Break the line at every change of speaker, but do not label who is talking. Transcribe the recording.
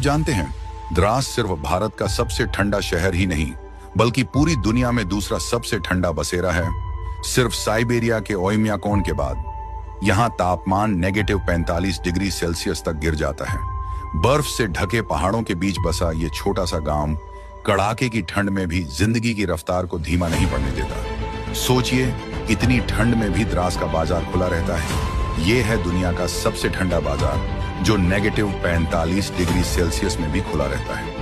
जानते हैं, द्रास सिर्फ भारत का सबसे ठंडा शहर ही नहीं बल्कि पूरी दुनिया में दूसरा सबसे ठंडा बसेरा है। सिर्फ साइबेरिया के ओयम्याकोन के बाद यहाँ तापमान -45 डिग्री सेल्सियस तक गिर जाता है। बर्फ से ढके पहाड़ों के बीच बसा ये छोटा सा गांव कड़ाके की ठंड में भी जिंदगी की रफ्तार को धीमा नहीं पड़ने देता। सोचिए, इतनी ठंड में भी द्रास का बाजार खुला रहता है। ये है दुनिया का सबसे ठंडा बाजार जो -45 डिग्री सेल्सियस में भी खुला रहता है।